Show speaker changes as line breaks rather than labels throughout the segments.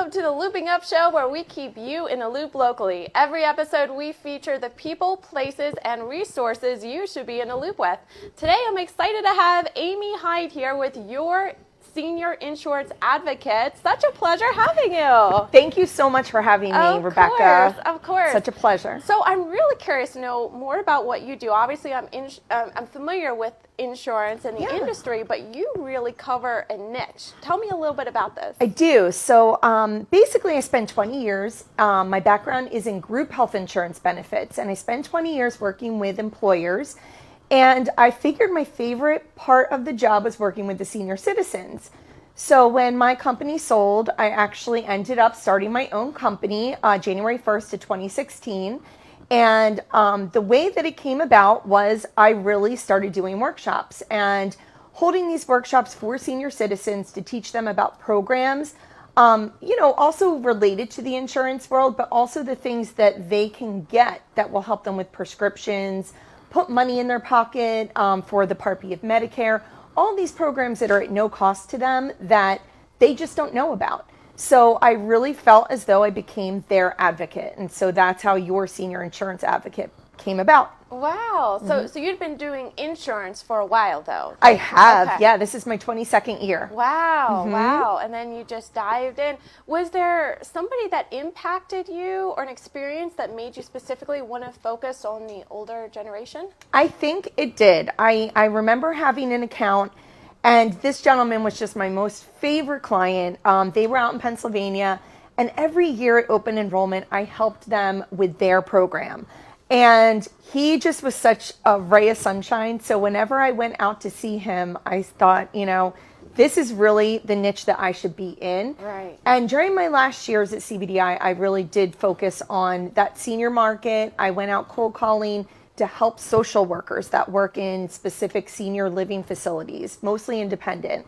Welcome to the Looping Up Show, where we keep you in the loop locally. Every episode, we feature the people, places, and resources you should be in the loop with. Today, I'm excited to have Amy Hyde here with your senior insurance advocate. Such a pleasure having you.
Thank you so much for having me, Rebecca.
Of course.
Such a pleasure.
So I'm really curious to know more about what you do. Obviously, I'm familiar with insurance and the industry, but you really cover a niche. Tell me a little bit about this.
I do. So basically, I spent 20 years. My background is in group health insurance benefits, and I spent 20 years working with employers. And I figured my favorite part of the job was working with the senior citizens. So when my company sold, I actually ended up starting my own company January 1st of 2016. And the way that it came about was I really started doing workshops and holding these workshops for senior citizens to teach them about programs, also related to the insurance world, but also the things that they can get that will help them with prescriptions, put money in their pocket for the Part B of Medicare, all these programs that are at no cost to them that they just don't know about. So I really felt as though I became their advocate. And so that's how your senior insurance advocate came about.
Wow. So you've been doing insurance for a while, though?
I have. Okay. Yeah, this is my 22nd year.
Wow. Wow. And then you just dived in. Was there somebody that impacted you or an experience that made you specifically want to focus on the older generation?
I think it did. I remember having an account, and this gentleman was just my most favorite client. They were out in Pennsylvania, and every year at open enrollment, I helped them with their program. And he just was such a ray of sunshine. So whenever I went out to see him, I thought, this is really the niche that I should be in.
Right.
And during my last years at CBDI, I really did focus on that senior market. I went out cold calling to help social workers that work in specific senior living facilities, mostly independent.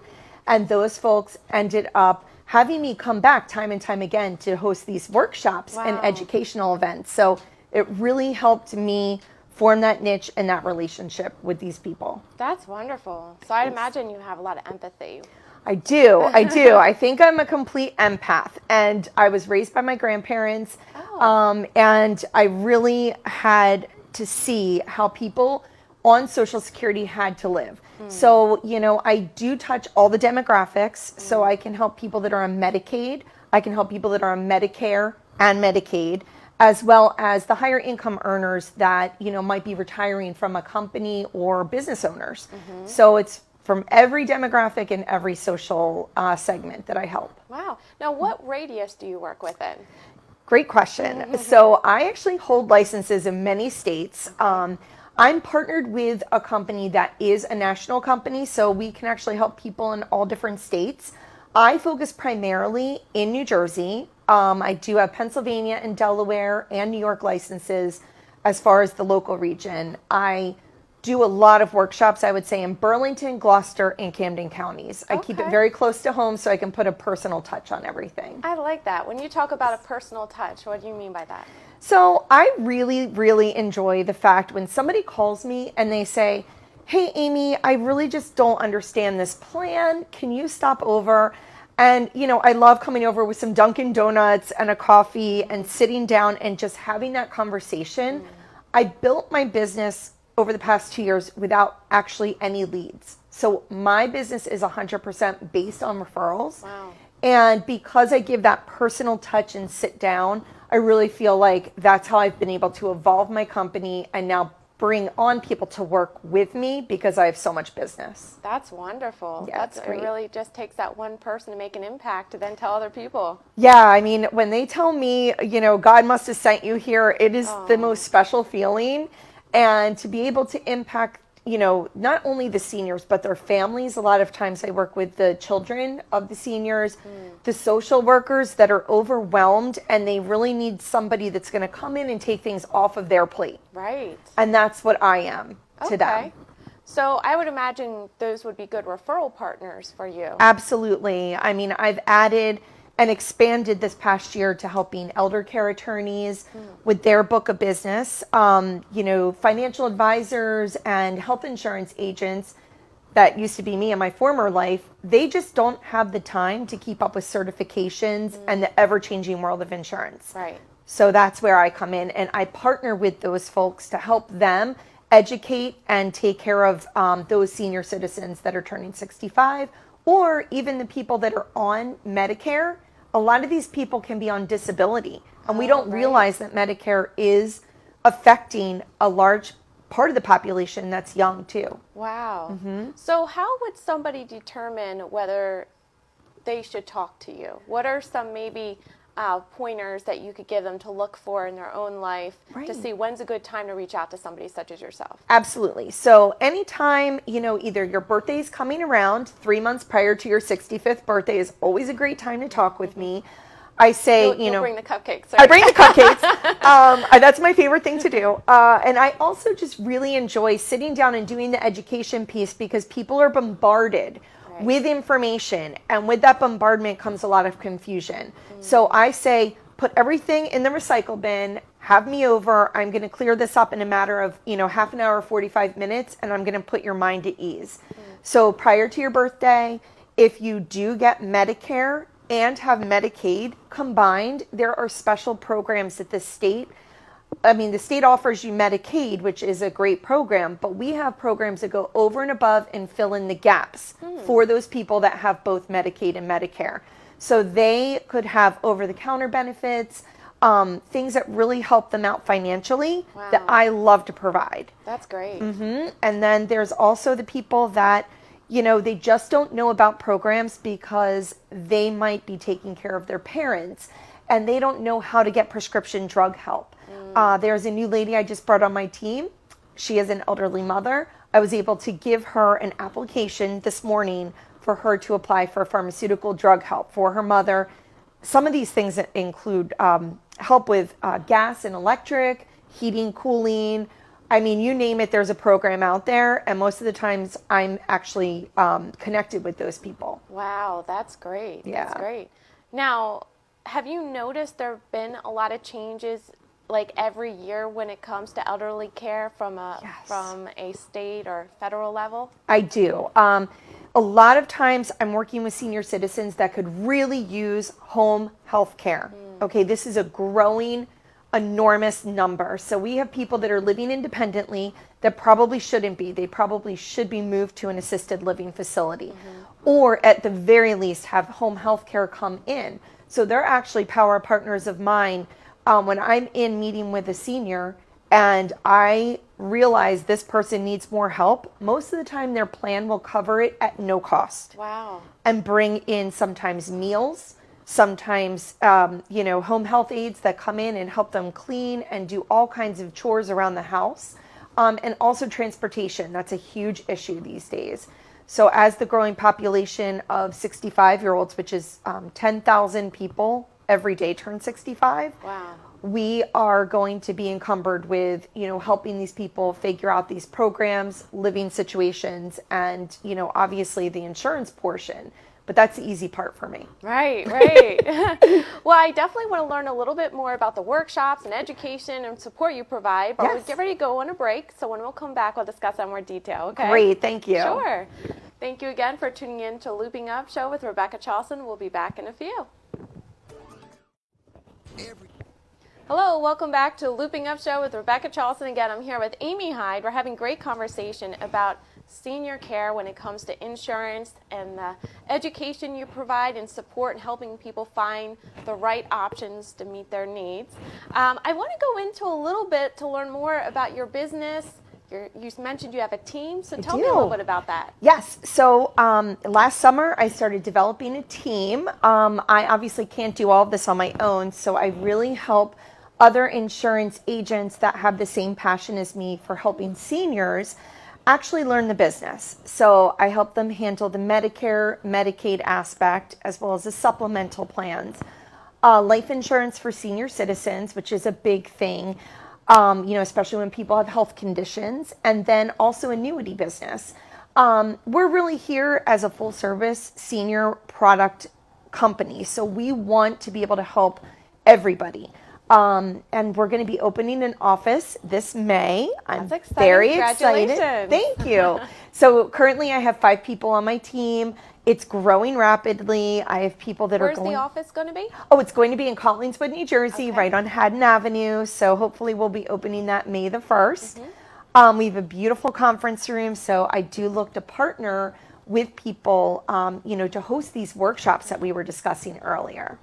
And those folks ended up having me come back time and time again to host these workshops and educational events. So it really helped me form that niche and that relationship with these people.
That's wonderful. So I'd imagine you have a lot of empathy.
I do. I think I'm a complete empath. And I was raised by my grandparents. And I really had to see how people on Social Security had to live. So, I do touch all the demographics. So I can help people that are on Medicaid. I can help people that are on Medicare and Medicaid, as well as the higher income earners that, might be retiring from a company or business owners. So it's from every demographic and every social segment that I help.
Wow. Now, what radius do you work with in?
Great question. So I actually hold licenses in many states. I'm partnered with a company that is a national company, so we can actually help people in all different states. I focus primarily in New Jersey. I do have Pennsylvania and Delaware and New York licenses as far as the local region. I do a lot of workshops, I would say, in Burlington, Gloucester, and Camden counties. I keep it very close to home so I can put a personal touch on everything.
I like that. When you talk about a personal touch, what do you mean by that?
So I really, really enjoy the fact when somebody calls me and they say, "Hey, Amy, I really just don't understand this plan. Can you stop over?" And, I love coming over with some Dunkin' Donuts and a coffee and sitting down and just having that conversation. I built my business over the past 2 years without actually any leads. So my business is 100% based on referrals.
Wow.
And because I give that personal touch and sit down, I really feel like that's how I've been able to evolve my company and now bring on people to work with me because I have so much business.
That's wonderful.
Yeah, it's great.
It really just takes that one person to make an impact to then tell other people.
Yeah, I mean, when they tell me, God must have sent you here, it is the most special feeling. And to be able to impact, not only the seniors, but their families. A lot of times I work with the children of the seniors, the social workers that are overwhelmed and they really need somebody that's going to come in and take things off of their plate.
Right.
And that's what I am to them.
So I would imagine those would be good referral partners for you.
Absolutely. I mean, I've added and expanded this past year to helping elder care attorneys with their book of business. Financial advisors and health insurance agents that used to be me in my former life, they just don't have the time to keep up with certifications and the ever-changing world of insurance.
Right.
So that's where I come in, and I partner with those folks to help them educate and take care of those senior citizens that are turning 65, or even the people that are on Medicare. A lot of these people can be on disability, and we don't realize that Medicare is affecting a large part of the population that's young too.
Wow. So how would somebody determine whether they should talk to you? What are some maybe pointers that you could give them to look for in their own life to see when's a good time to reach out to somebody such as yourself?
Absolutely. So anytime, either your birthday is coming around, 3 months prior to your 65th birthday is always a great time to talk with me. I say,
You'll bring the cupcakes.
I bring the cupcakes. That's my favorite thing to do. And I also just really enjoy sitting down and doing the education piece, because people are bombarded with information, and with that bombardment comes a lot of confusion. So I say, put everything in the recycle bin, have me over. I'm going to clear this up in a matter of, half an hour, 45 minutes, and I'm going to put your mind at ease. So prior to your birthday, if you do get Medicare and have Medicaid combined, there are special programs that the state offers you Medicaid, which is a great program, but we have programs that go over and above and fill in the gaps for those people that have both Medicaid and Medicare. So they could have over-the-counter benefits, things that really help them out financially that I love to provide.
That's great.
And then there's also the people that, they just don't know about programs because they might be taking care of their parents and they don't know how to get prescription drug help. There's a new lady I just brought on my team. She is an elderly mother. I was able to give her an application this morning for her to apply for pharmaceutical drug help for her mother. Some of these things include help with gas and electric, heating, cooling. I mean, you name it, there's a program out there, and most of the times I'm actually connected with those people.
Wow, that's great.
Yeah.
That's great. Now, have you noticed there have been a lot of changes like every year when it comes to elderly care from a state or federal level?
I do. A lot of times I'm working with senior citizens that could really use home health care. Okay, this is a growing, enormous number. So we have people that are living independently that probably shouldn't be. They probably should be moved to an assisted living facility, or at the very least have home health care come in. So they're actually power partners of mine. When I'm in meeting with a senior and I realize this person needs more help, most of the time their plan will cover it at no cost.
Wow.
And bring in sometimes meals, sometimes, home health aides that come in and help them clean and do all kinds of chores around the house. And also transportation. That's a huge issue these days. So as the growing population of 65-year-olds, which is 10,000 people every day turn 65.
Wow.
We are going to be encumbered with, helping these people figure out these programs, living situations, and, obviously the insurance portion. But that's the easy part for me.
Right. Well, I definitely want to learn a little bit more about the workshops and education and support you provide, but we'll get ready to go on a break. So when we'll come back, we'll discuss that in more detail, okay?
Great, thank you.
Sure. Thank you again for tuning in to Looping Up Show with Rebecca Chalson. We'll be back in a few. Hello, welcome back to Looping Up Show with Rebecca Chalson. Again, I'm here with Amy Hyde. We're having great conversation about senior care when it comes to insurance and the education you provide and support and helping people find the right options to meet their needs. I want to go into a little bit to learn more about your business. You mentioned you have a team, so tell me a little bit about that.
Yes. So last summer, I started developing a team. I obviously can't do all of this on my own, so I really help other insurance agents that have the same passion as me for helping seniors actually learn the business. So I help them handle the Medicare, Medicaid aspect, as well as the supplemental plans. Life insurance for senior citizens, which is a big thing. Especially when people have health conditions, and then also annuity business. We're really here as a full service senior product company. So we want to be able to help everybody. And we're going to be opening an office this May. I'm
That's exciting.
very excited.
Congratulations.
Thank you. So currently I have 5 people on my team. It's growing rapidly. I have people that
Where's
are going.
the office going to be?
Oh, it's going to be in Collingswood, New Jersey,
Okay.
right on Haddon Avenue. So hopefully we'll be opening that May the 1st. We have a beautiful conference room. So I do look to partner with people, to host these workshops that we were discussing earlier.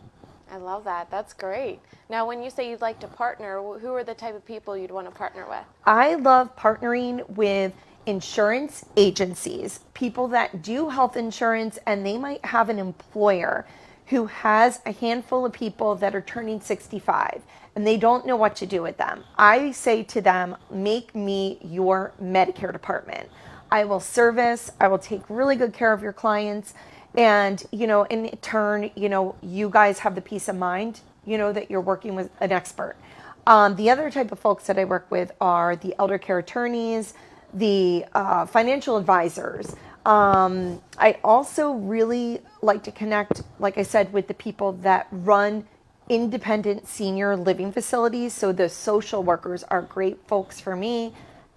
I love that. That's great. Now, when you say you'd like to partner, who are the type of people you'd want to partner with?
I love partnering with insurance agencies, people that do health insurance, and they might have an employer who has a handful of people that are turning 65 and they don't know what to do with them. I say to them, make me your Medicare department. I will service, I will take really good care of your clients. And, in turn, you guys have the peace of mind, that you're working with an expert. The other type of folks that I work with are the elder care attorneys, the financial advisors. I also really like to connect, like I said, with the people that run independent senior living facilities. So the social workers are great folks for me,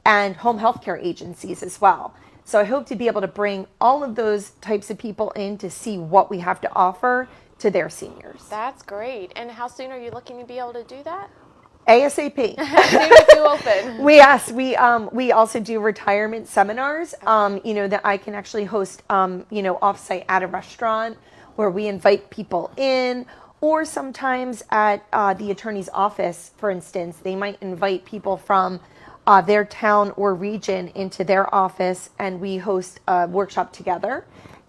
and home health care agencies as well. So I hope to be able to bring all of those types of people in to see what we have to offer to their seniors.
That's great. And how soon are you looking to be able to do that?
ASAP.
As soon as you open.
We also do retirement seminars, that I can actually host, offsite at a restaurant where we invite people in, or sometimes at the attorney's office, for instance, they might invite people from their town or region into their office, and we host a workshop together.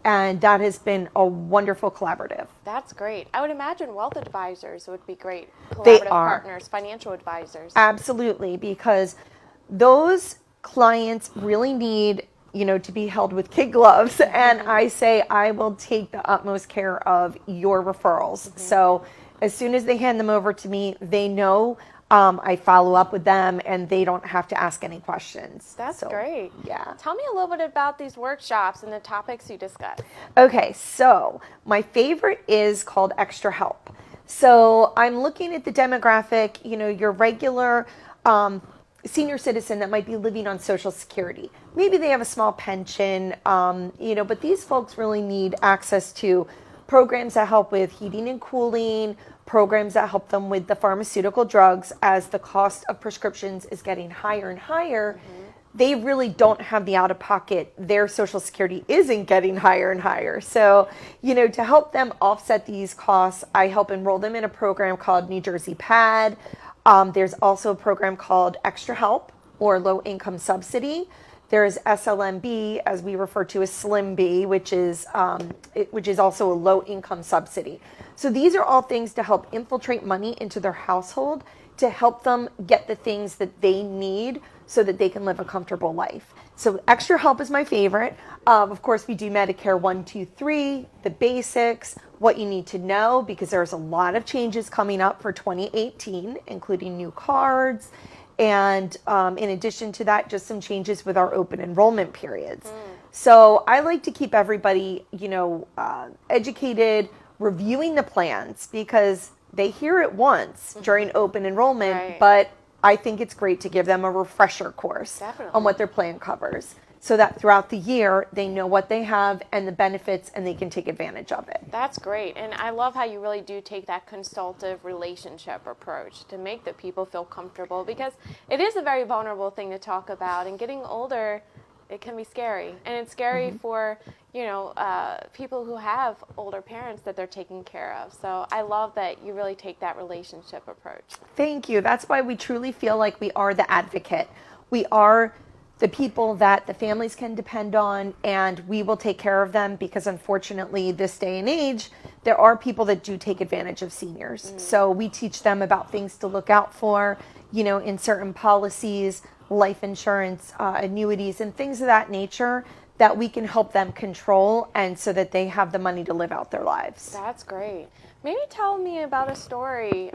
And that has been a wonderful collaborative.
That's great. I would imagine wealth advisors would be great
They
collaborative
are.
partners, financial advisors.
Absolutely, because those clients really need, to be held with kid gloves. And I say I will take the utmost care of your referrals. So as soon as they hand them over to me, they know I follow up with them and they don't have to ask any questions.
That's
So,
great.
Yeah.
Tell me a little bit about these workshops and the topics you discuss.
Okay, so my favorite is called Extra Help. So I'm looking at the demographic, your regular senior citizen that might be living on Social Security. Maybe they have a small pension, but these folks really need access to programs that help with heating and cooling, programs that help them with the pharmaceutical drugs. As the cost of prescriptions is getting higher and higher, they really don't have the out-of-pocket. Their Social Security isn't getting higher and higher. So, to help them offset these costs, I help enroll them in a program called New Jersey PAD. There's also a program called Extra Help, or Low Income Subsidy. There's SLMB, as we refer to as Slim B, which is also a low income subsidy. So these are all things to help infiltrate money into their household, to help them get the things that they need so that they can live a comfortable life. So Extra Help is my favorite. Of course, we do Medicare 1, 2, 3, the basics, what you need to know, because there's a lot of changes coming up for 2018, including new cards. And in addition to that, just some changes with our open enrollment periods. So I like to keep everybody, educated, reviewing the plans, because they hear it once during open enrollment,
Right.
but I think it's great to give them a refresher course
Definitely.
on what their plan covers, so that throughout the year they know what they have and the benefits, and they can take advantage of it.
That's great. And I love how you really do take that consultative relationship approach to make the people feel comfortable, because it is a very vulnerable thing to talk about, and getting older, it can be scary. And it's scary for, people who have older parents that they're taking care of. So I love that you really take that relationship approach.
Thank you. That's why we truly feel like we are the advocate. We are the people that the families can depend on, and we will take care of them, because unfortunately this day and age, there are people that do take advantage of seniors. So we teach them about things to look out for, in certain policies, life insurance, annuities, and things of that nature, that we can help them control, and so that they have the money to live out their lives.
That's great. Maybe tell me about a story.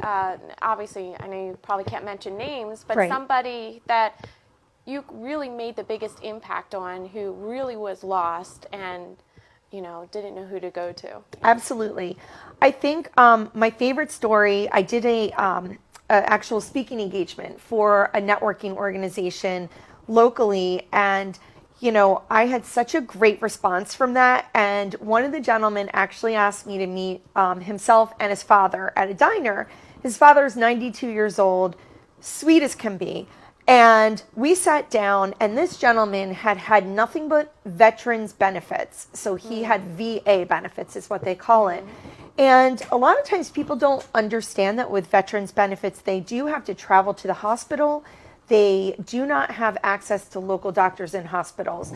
Obviously, I know you probably can't mention names, but
Right.
somebody that you really made the biggest impact on, who really was lost and, didn't know who to go to.
Absolutely. I think my favorite story, I did actual speaking engagement for a networking organization locally. And, I had such a great response from that. And one of the gentlemen actually asked me to meet himself and his father at a diner. His father is 92 years old, sweet as can be. And we sat down, and this gentleman had nothing but veterans benefits. So he had VA benefits, is what they call it. And a lot of times people don't understand that with veterans benefits, they do have to travel to the hospital. They do not have access to local doctors and hospitals.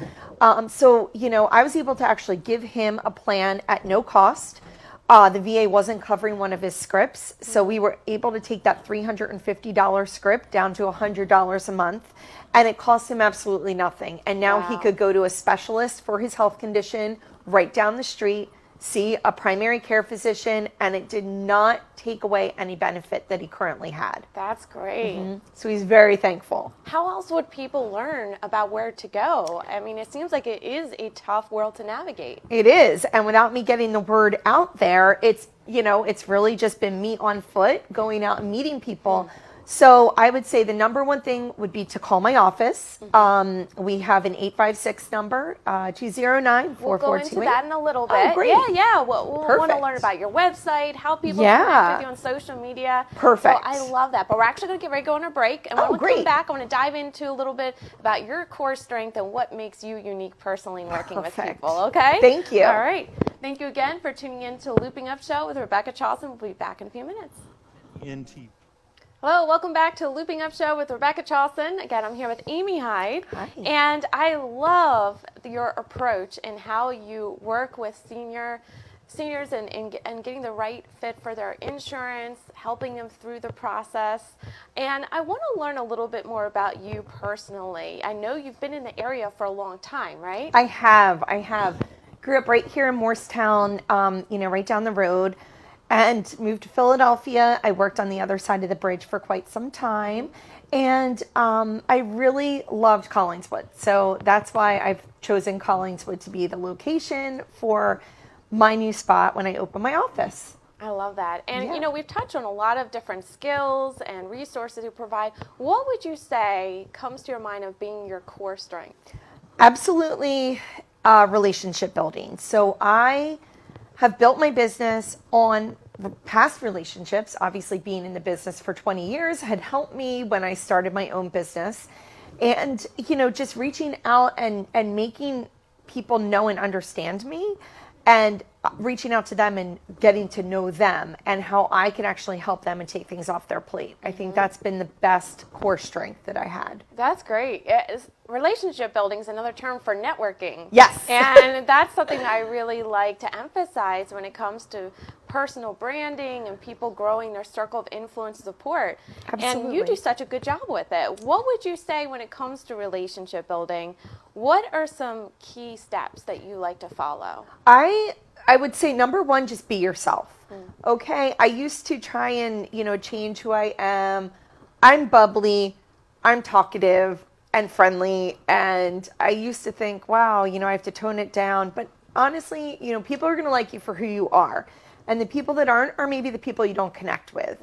So, I was able to actually give him a plan at no cost. The VA wasn't covering one of his scripts, so we were able to take that $350 script down to $100 a month, and it cost him absolutely nothing. And now he could go to a specialist for his health condition right down the street, see a primary care physician, and it did not take away any benefit that he currently had.
That's great.
So he's very thankful.
How else would people learn about where to go? I mean, it seems like it is a tough world to navigate.
It is. And without me getting the word out there, it's really just been me on foot going out and meeting people. So I would say the number one thing would be to call my office. We have an 856 number, 209-4428.
We'll go into that in a little bit.
Oh, great.
Yeah. We'll want to learn about your website, how people connect with you on social media.
Perfect.
So I love that. But we're actually going to get ready to go on a break. And when we come back, I want to dive into a little bit about your core strength and what makes you unique personally in working with people. Okay?
Thank you.
All right. Thank you again for tuning in to Looping Up Show with Rebecca Chalson. We'll be back in a few minutes. Hello, welcome back to Looping Up Show with Rebecca Chalson. Again, I'm here with Amy Hyde.
Hi.
And I love your approach and how you work with seniors and getting the right fit for their insurance, helping them through the process. And I want to learn a little bit more about you personally. I know you've been in the area for a long time, right?
I have. Grew up right here in Morristown, right down the road. And moved to Philadelphia. I worked on the other side of the bridge for quite some time. And I really loved Collingswood. So that's why I've chosen Collingswood to be the location for my new spot when I open my office.
I love that. And, we've touched on a lot of different skills and resources you provide. What would you say comes to your mind of being your core strength?
Absolutely relationship building. So I have built my business on past relationships. Obviously, being in the business for 20 years had helped me when I started my own business. And, just reaching out and making people know and understand me, and reaching out to them and getting to know them and how I can actually help them and take things off their plate. I think that's been the best core strength that I had.
That's great. Relationship building is another term for networking.
Yes.
And that's something I really like to emphasize when it comes to personal branding and people growing their circle of influence support.
Absolutely.
And you do such a good job with it. What would you say when it comes to relationship building? What are some key steps that you like to follow?
I would say number one, just be yourself. Okay. I used to try and, change who I am. I'm bubbly. I'm talkative and friendly. And I used to think, wow, I have to tone it down. But honestly, people are going to like you for who you are. And the people that aren't are maybe the people you don't connect with.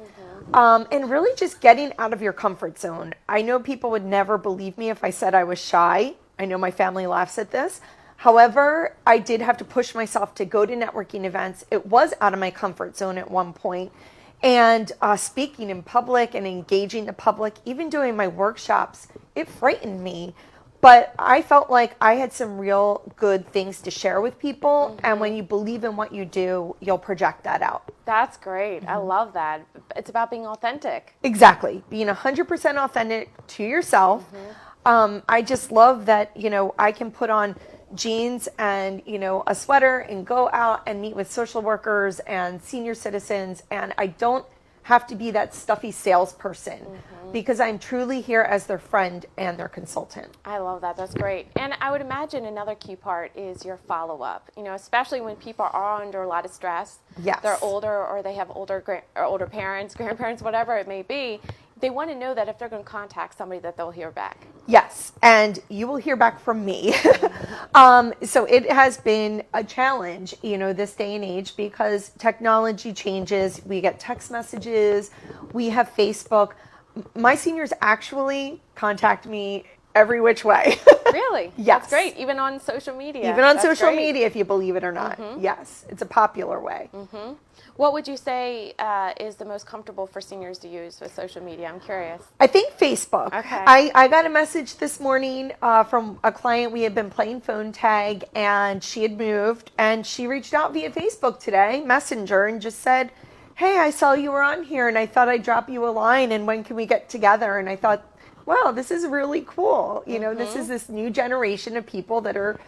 And really just getting out of your comfort zone. I know people would never believe me if I said I was shy. I know my family laughs at this. However, I did have to push myself to go to networking events. It was out of my comfort zone at one point. And speaking in public and engaging the public, even doing my workshops, it frightened me. But I felt like I had some real good things to share with people. And when you believe in what you do, you'll project that out.
That's great. I love that. It's about being authentic.
Exactly. Being 100% authentic to yourself. I just love that, I can put on jeans and, a sweater and go out and meet with social workers and senior citizens. And I don't have to be that stuffy salesperson because I'm truly here as their friend and their consultant.
I love that. That's great. And I would imagine another key part is your follow-up, especially when people are under a lot of stress.
Yes.
They're older or they have older parents, grandparents, whatever it may be. They want to know that if they're going to contact somebody that they'll hear back.
Yes, and you will hear back from me. So it has been a challenge, this day and age, because technology changes. We get text messages, we have Facebook. My seniors actually contact me every which way.
Really?
Yes.
That's great. Even on social media.
Even on
That's
social
great.
media, if you believe it or not. Yes, it's a popular way.
What would you say is the most comfortable for seniors to use with social media? I'm curious.
I think Facebook.
Okay.
I got a message this morning from a client. We had been playing phone tag, and she had moved, and she reached out via Facebook today, Messenger, and just said, hey, I saw you were on here, and I thought I'd drop you a line, and when can we get together? And I thought, wow, this is really cool. This is this new generation of people that are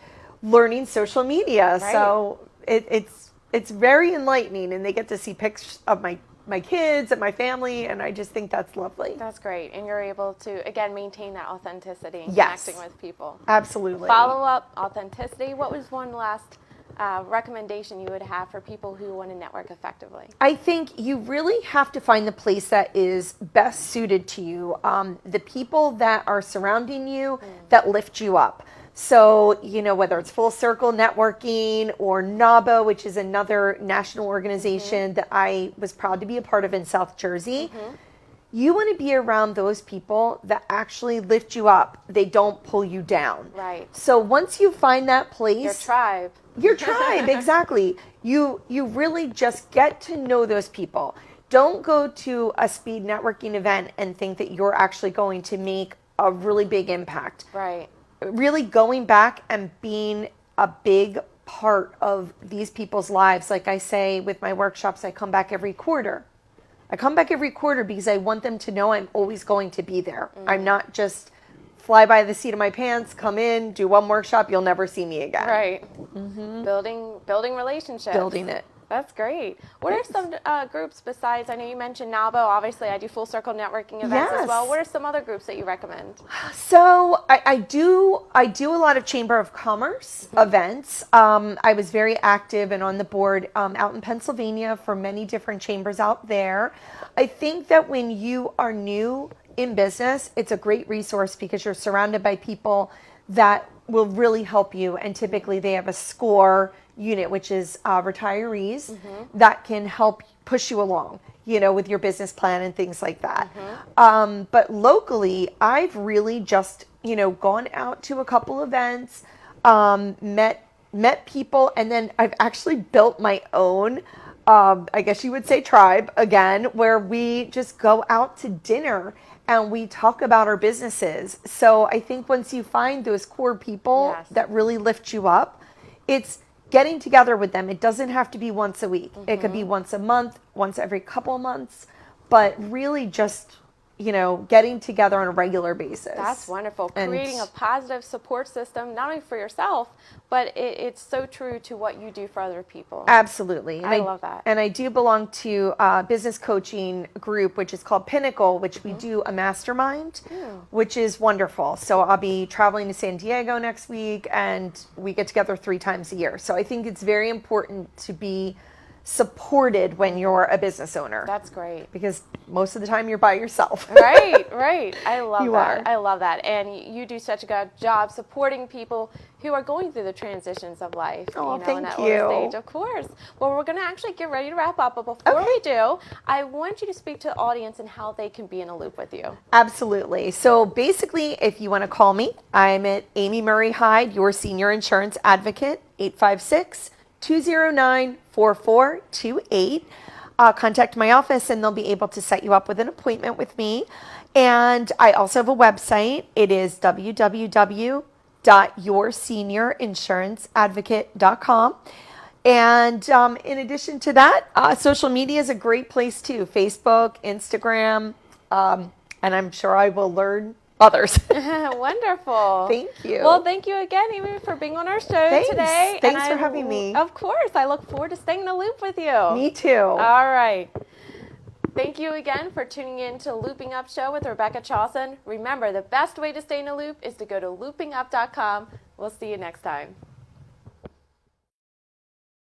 learning social media.
Right.
So it's very enlightening, and they get to see pictures of my kids and my family, and I just think that's lovely.
That's great. And you're able to, again, maintain that authenticity and
Yes.
connecting with people.
Absolutely.
Follow up, authenticity. What was one last recommendation you would have for people who want to network effectively?
I think you really have to find the place that is best suited to you. The people that are surrounding you that lift you up. So, whether it's Full Circle Networking or NABO, which is another national organization that I was proud to be a part of in South Jersey, you want to be around those people that actually lift you up. They don't pull you down.
Right.
So once you find that place,
Your tribe.
Your tribe, exactly. You really just get to know those people. Don't go to a speed networking event and think that you're actually going to make a really big impact.
Right.
Really going back and being a big part of these people's lives. Like I say with my workshops, I come back every quarter. I come back every quarter because I want them to know I'm always going to be there. I'm not just fly by the seat of my pants, come in, do one workshop, you'll never see me again.
Right. Building relationships.
Building it.
That's great. What are some groups besides, I know you mentioned NABO, obviously I do Full Circle Networking events as well.
Yes.
What are some other groups that you recommend?
So I do a lot of Chamber of Commerce events. I was very active and on the board out in Pennsylvania for many different chambers out there. I think that when you are new in business, it's a great resource because you're surrounded by people that will really help you. And typically they have a SCORE unit, which is retirees, that can help push you along, with your business plan and things like that. But locally, I've really just, gone out to a couple events, met people, and then I've actually built my own, I guess you would say tribe again, where we just go out to dinner and we talk about our businesses. So I think once you find those core people that really lift you up, it's getting together with them. It doesn't have to be once a week. It could be once a month, once every couple of months, but really just, getting together on a regular basis.
That's wonderful. Creating a positive support system, not only for yourself, but it's so true to what you do for other people.
Absolutely. And
I love that.
And I do belong to a business coaching group, which is called Pinnacle, which we do a mastermind, which is wonderful. So I'll be traveling to San Diego next week, and we get together 3 times a year. So I think it's very important to be supported when you're a business owner.
That's great.
Because most of the time you're by yourself.
Right. I love
You
that.
are.
I love that. And you do such a good job supporting people who are going through the transitions of life.
Oh,
in
thank
that
you.
older stage, of course. Well, we're going to actually get ready to wrap up. But before we do, I want you to speak to the audience and how they can be in a loop with you.
Absolutely. So basically, if you want to call me, I'm at Amy Murray Hyde, your senior insurance advocate, 856-209-4428. Contact my office and they'll be able to set you up with an appointment with me. And I also have a website. It is www.yourseniorinsurancedvocate.com. And in addition to that, social media is a great place too. Facebook, Instagram, and I'm sure I will learn others.
Wonderful.
Thank you.
Well, thank you again, Amy, for being on our show today.
Thanks for having me.
Of course. I look forward to staying in the loop with you.
Me too.
All right. Thank you again for tuning in to Looping Up Show with Rebecca Chalson. Remember, the best way to stay in the loop is to go to loopingup.com. We'll see you next time.